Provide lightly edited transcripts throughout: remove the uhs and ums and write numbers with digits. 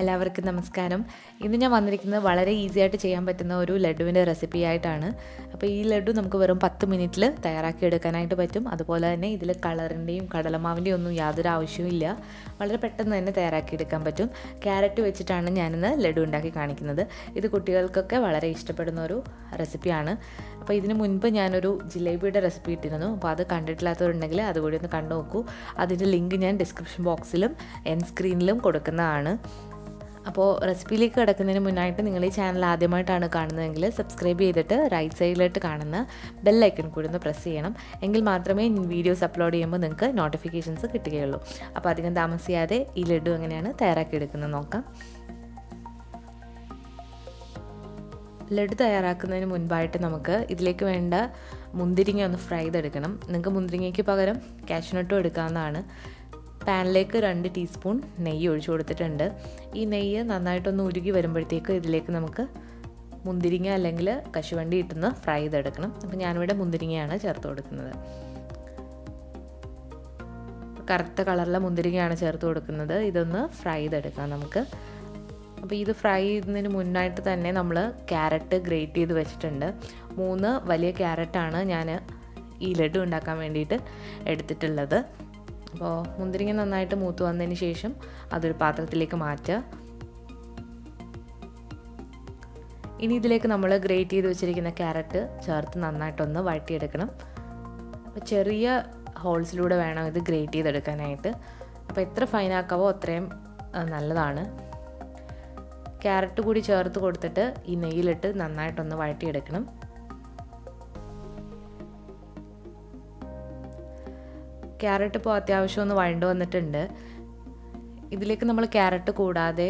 എല്ലാവർക്കും നമസ്കാരം. ഇന്ന് ഞാൻ വന്നിരിക്കുന്നത് വളരെ ഈസി ആയിട്ട് ചെയ്യാൻ പറ്റുന്ന ഒരു ലഡുവിൻ്റെ റെസിപ്പി ആയിട്ടാണ്. അപ്പോൾ ഈ ലഡു നമുക്ക് വെറും 10 മിനിറ്റിൽ തയ്യാറാക്കി എടുക്കാനായിട്ട് പറ്റും. അതുപോലെ തന്നെ ഇതിൽ കളറിൻ്റെയും കടലമാവിൻ്റെയും ഒന്നും യാതൊരു ആവശ്യവും ഇല്ല. വളരെ പെട്ടെന്ന് തന്നെ തയ്യാറാക്കി എടുക്കാൻ പറ്റും. ക്യാരറ്റ് വെച്ചിട്ടാണ് ഞാനിന്ന് ലഡു ഉണ്ടാക്കി കാണിക്കുന്നത്. ഇത് കുട്ടികൾക്കൊക്കെ വളരെ ഇഷ്ടപ്പെടുന്ന ഒരു റെസിപ്പിയാണ്. അപ്പോൾ ഇതിന് മുൻപ് ഞാനൊരു ജിലേബിയുടെ റെസിപ്പി ഇട്ടിരുന്നു. അപ്പോൾ അത് കണ്ടിട്ടില്ലാത്തവരുണ്ടെങ്കിൽ അതുകൂടി ഒന്ന് കണ്ടു നോക്കൂ. അതിൻ്റെ ലിങ്ക് ഞാൻ ഡിസ്ക്രിപ്ഷൻ ബോക്സിലും എൻഡ് സ്ക്രീനിലും കൊടുക്കുന്നതാണ്. അപ്പോൾ റെസിപ്പിയിലേക്ക് കിടക്കുന്നതിന് മുന്നായിട്ട് നിങ്ങൾ ഈ ചാനൽ ആദ്യമായിട്ടാണ് കാണുന്നതെങ്കിൽ സബ്സ്ക്രൈബ് ചെയ്തിട്ട് റൈറ്റ് സൈഡിലായിട്ട് കാണുന്ന ബെല്ലൈക്കൺ കൂടി ഒന്ന് പ്രസ് ചെയ്യണം. എങ്കിൽ മാത്രമേ വീഡിയോസ് അപ്ലോഡ് ചെയ്യുമ്പോൾ നിങ്ങൾക്ക് നോട്ടിഫിക്കേഷൻസ് കിട്ടുകയുള്ളൂ. അപ്പോൾ അധികം താമസിയാതെ ഈ ലഡു എങ്ങനെയാണ് തയ്യാറാക്കിയെടുക്കുന്നത് നോക്കാം. ലഡു തയ്യാറാക്കുന്നതിന് മുൻപായിട്ട് നമുക്ക് ഇതിലേക്ക് വേണ്ട മുന്തിരിങ്ങ ഒന്ന് ഫ്രൈ ചെയ്തെടുക്കണം. നിങ്ങൾക്ക് മുന്തിരിങ്ങയ്ക്ക് പകരം കാഷ്യൂനട്ടും എടുക്കാവുന്നതാണ്. പാനിലേക്ക് 2 ടീസ്പൂൺ നെയ്യ് ഒഴിച്ചു കൊടുത്തിട്ടുണ്ട്. ഈ നെയ്യ് നന്നായിട്ടൊന്ന് ഉരുകി വരുമ്പോഴത്തേക്ക് ഇതിലേക്ക് നമുക്ക് മുന്തിരിങ്ങ അല്ലെങ്കിൽ കശുവണ്ടി ഇട്ടൊന്ന് ഫ്രൈ ചെയ്തെടുക്കണം. അപ്പോൾ ഞാനിവിടെ മുന്തിരിങ്ങയാണ് ചേർത്ത് കൊടുക്കുന്നത്. കറുത്ത കളറിലെ മുന്തിരിങ്ങയാണ് ചേർത്ത് കൊടുക്കുന്നത്. ഇതൊന്ന് ഫ്രൈ ചെയ്തെടുക്കാം നമുക്ക്. അപ്പോൾ ഇത് ഫ്രൈ ചെയ്യുന്നതിന് മുന്നായിട്ട് തന്നെ നമ്മൾ ക്യാരറ്റ് ഗ്രേറ്റ് ചെയ്ത് വെച്ചിട്ടുണ്ട്. 3 വലിയ ക്യാരറ്റാണ് ഞാൻ ഈ ലഡു ഉണ്ടാക്കാൻ വേണ്ടിയിട്ട് എടുത്തിട്ടുള്ളത്. അപ്പോൾ മുന്തിരിങ്ങ നന്നായിട്ട് മൂത്ത് വന്നതിന് ശേഷം അതൊരു പാത്രത്തിലേക്ക് മാറ്റുക. ഇനി ഇതിലേക്ക് നമ്മൾ ഗ്രേറ്റ് ചെയ്ത് വെച്ചിരിക്കുന്ന ക്യാരറ്റ് ചേർത്ത് നന്നായിട്ടൊന്ന് വഴറ്റിയെടുക്കണം. അപ്പോൾ ചെറിയ ഹോൾസിലൂടെ വേണം ഇത് ഗ്രേറ്റ് ചെയ്തെടുക്കാനായിട്ട്. അപ്പോൾ എത്ര ഫൈനാക്കാവോ അത്രയും നല്ലതാണ്. ക്യാരറ്റ് കൂടി ചേർത്ത് കൊടുത്തിട്ട് ഈ നെയ്യിലിട്ട് നന്നായിട്ടൊന്ന് വഴറ്റിയെടുക്കണം. ക്യാരറ്റ് ഇപ്പോൾ അത്യാവശ്യം ഒന്ന് വഴണ്ട് വന്നിട്ടുണ്ട്. ഇതിലേക്ക് നമ്മൾ ക്യാരറ്റ് കൂടാതെ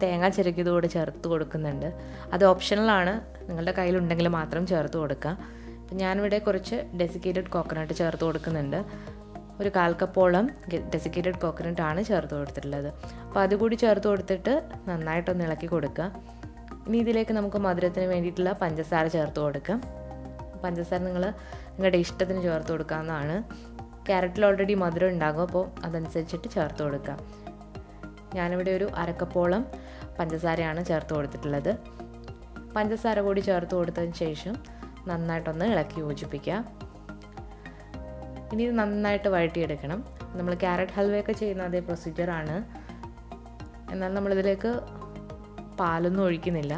തേങ്ങ ചിരകിയത് കൂടെ ചേർത്ത് കൊടുക്കുന്നുണ്ട്. അത് ഓപ്ഷണലാണ്, നിങ്ങളുടെ കയ്യിലുണ്ടെങ്കിൽ മാത്രം ചേർത്ത് കൊടുക്കുക. അപ്പം ഞാനിവിടെ കുറച്ച് ഡെസിക്കേറ്റഡ് കോക്കനട്ട് ചേർത്ത് കൊടുക്കുന്നുണ്ട്. ഒരു 1/4 കപ്പോളം ഡെസിക്കേറ്റഡ് കോക്കനട്ടാണ് ചേർത്ത് കൊടുത്തിട്ടുള്ളത്. അപ്പോൾ അതുകൂടി ചേർത്ത് കൊടുത്തിട്ട് നന്നായിട്ടൊന്ന് ഇളക്കി കൊടുക്കുക. ഇനി ഇതിലേക്ക് നമുക്ക് മധുരത്തിന് വേണ്ടിയിട്ടുള്ള പഞ്ചസാര ചേർത്ത് കൊടുക്കാം. പഞ്ചസാര നിങ്ങളുടെ ഇഷ്ടത്തിന് ചേർത്ത് കൊടുക്കാവുന്നതാണ്. ക്യാരറ്റിൽ ഓൾറെഡി മധുരം ഉണ്ടാകും, അപ്പോൾ അതനുസരിച്ചിട്ട് ചേർത്ത് കൊടുക്കാം. ഞാനിവിടെ ഒരു 1/2 കപ്പോളം പഞ്ചസാരയാണ് ചേർത്ത് കൊടുത്തിട്ടുള്ളത്. പഞ്ചസാര കൂടി ചേർത്ത് കൊടുത്തതിന് ശേഷം നന്നായിട്ടൊന്ന് ഇളക്കി യോജിപ്പിക്കുക. ഇനി ഇത് നന്നായിട്ട് വഴറ്റിയെടുക്കണം. നമ്മൾ ക്യാരറ്റ് ഹൽവയൊക്കെ ചെയ്യുന്ന അതേ പ്രൊസീജിയറാണ്. എന്നാൽ നമ്മളിതിലേക്ക് പാലൊന്നും ഒഴിക്കുന്നില്ല.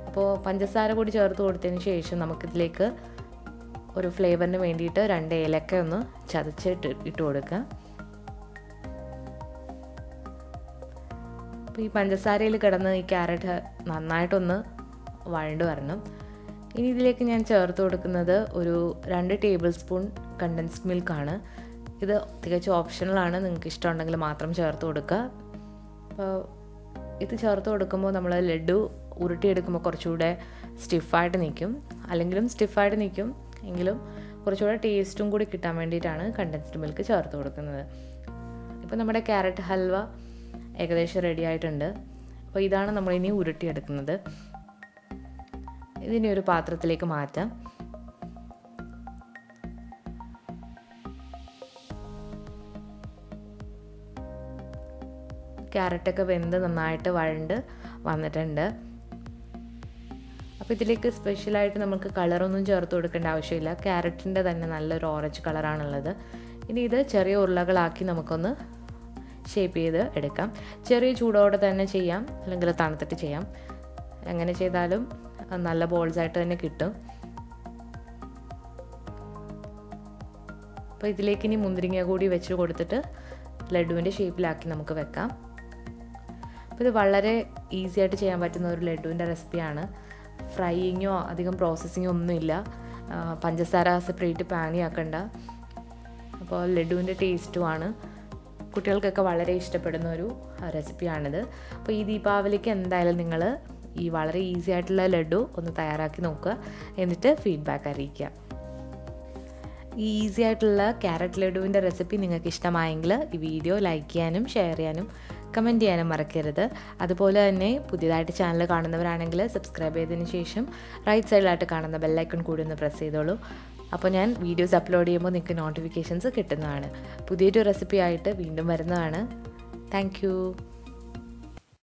അപ്പോൾ പഞ്ചസാര കൂടി ചേർത്ത് കൊടുത്തതിന് ശേഷം നമുക്കിതിലേക്ക് ഒരു ഫ്ലേവറിന് വേണ്ടിയിട്ട് 2 ഏലക്ക ഒന്ന് ചതച്ചിട്ട് ഇട്ട് കൊടുക്കുക. അപ്പോൾ ഈ പഞ്ചസാരയിൽ കിടന്ന് ഈ ക്യാരറ്റ് നന്നായിട്ടൊന്ന് വഴണ്ട് വരണം. ഇനി ഇതിലേക്ക് ഞാൻ ചേർത്ത് കൊടുക്കുന്നത് ഒരു 2 ടേബിൾ സ്പൂൺ കണ്ടൻസ്ഡ് മിൽക്കാണ്. ഇത് തികച്ചും ഓപ്ഷണലാണ്, നിങ്ങൾക്ക് ഇഷ്ടമുണ്ടെങ്കിൽ മാത്രം ചേർത്ത് കൊടുക്കുക. അപ്പോൾ ഇത് ചേർത്ത് കൊടുക്കുമ്പോൾ നമ്മൾ ലഡു ഉരുട്ടിയെടുക്കുമ്പോൾ കുറച്ചുകൂടെ സ്റ്റിഫായിട്ട് നിൽക്കും. അല്ലെങ്കിലും സ്റ്റിഫായിട്ട് നിൽക്കും, എങ്കിലും കുറച്ചുകൂടെ ടേസ്റ്റും കൂടി കിട്ടാൻ വേണ്ടിയിട്ടാണ് കണ്ടൻസ്ഡ് മിൽക്ക് ചേർത്ത് കൊടുക്കുന്നത്. ഇപ്പോൾ നമ്മുടെ ക്യാരറ്റ് ഹൽവ ഏകദേശം റെഡി ആയിട്ടുണ്ട്. അപ്പോൾ ഇതാണ് നമ്മളിനി ഉരുട്ടിയെടുക്കുന്നത്. ഇതിനെ ഒരു പാത്രത്തിലേക്ക് മാറ്റാം. ക്യാരറ്റൊക്കെ വെന്ത് നന്നായിട്ട് വഴണ്ട് വന്നിട്ടുണ്ട്. അപ്പോൾ ഇതിലേക്ക് സ്പെഷ്യലായിട്ട് നമുക്ക് കളറൊന്നും ചേർത്ത് കൊടുക്കേണ്ട ആവശ്യമില്ല. ക്യാരറ്റിൻ്റെ തന്നെ നല്ലൊരു ഓറഞ്ച് കളറാണുള്ളത്. ഇനി ഇത് ചെറിയ ഉരുളകളാക്കി നമുക്കൊന്ന് ഷേപ്പ് ചെയ്ത് എടുക്കാം. ചെറിയ ചൂടോടെ തന്നെ ചെയ്യാം, അല്ലെങ്കിൽ തണുത്തിട്ട് ചെയ്യാം. എങ്ങനെ ചെയ്താലും നല്ല ബോൾസായിട്ട് തന്നെ കിട്ടും. അപ്പോൾ ഇതിലേക്ക് ഇനി മുന്തിരിങ്ങ കൂടി വെച്ച് കൊടുത്തിട്ട് ലഡുവിൻ്റെ ഷേപ്പിലാക്കി നമുക്ക് വെക്കാം. അപ്പോൾ ഇത് വളരെ ഈസി ആയിട്ട് ചെയ്യാൻ പറ്റുന്ന ഒരു ലഡുവിൻ്റെ റെസിപ്പിയാണ്. ഫ്രൈയിങ്ങോ അധികം പ്രോസസ്സിങ്ങോ ഒന്നുമില്ല. പഞ്ചസാര സെപ്പറേറ്റ് പാനി ആക്കണ്ട. അപ്പോൾ ലഡുവിൻ്റെ ടേസ്റ്റുമാണ്. കുട്ടികൾക്കൊക്കെ വളരെ ഇഷ്ടപ്പെടുന്ന ഒരു റെസിപ്പിയാണിത്. അപ്പോൾ ഈ ദീപാവലിക്ക് എന്തായാലും നിങ്ങൾ ഈ വളരെ ഈസി ആയിട്ടുള്ള ലഡു ഒന്ന് തയ്യാറാക്കി നോക്കുക. എന്നിട്ട് ഫീഡ്ബാക്ക് അറിയിക്കുക. ഈ ഈസി ആയിട്ടുള്ള ക്യാരറ്റ് ലഡുവിൻ്റെ റെസിപ്പി നിങ്ങൾക്ക് ഇഷ്ടമായെങ്കിൽ ഈ വീഡിയോ ലൈക്ക് ചെയ്യാനും ഷെയർ ചെയ്യാനും കമൻറ്റ് ചെയ്യാനും മറക്കരുത്. അതുപോലെ തന്നെ പുതിയതായിട്ട് ചാനൽ കാണുന്നവരാണെങ്കിൽ സബ്സ്ക്രൈബ് ചെയ്തതിന് ശേഷം റൈറ്റ് സൈഡിലായിട്ട് കാണുന്ന ബെല്ലൈക്കൺ കൂടി ഒന്ന് പ്രസ് ചെയ്തോളൂ. അപ്പോൾ ഞാൻ വീഡിയോസ് അപ്ലോഡ് ചെയ്യുമ്പോൾ നിങ്ങൾക്ക് നോട്ടിഫിക്കേഷൻസ് കിട്ടുന്നതാണ്. പുതിയൊരു റെസിപ്പി ആയിട്ട് വീണ്ടും വരുന്നതാണ്. Thank you.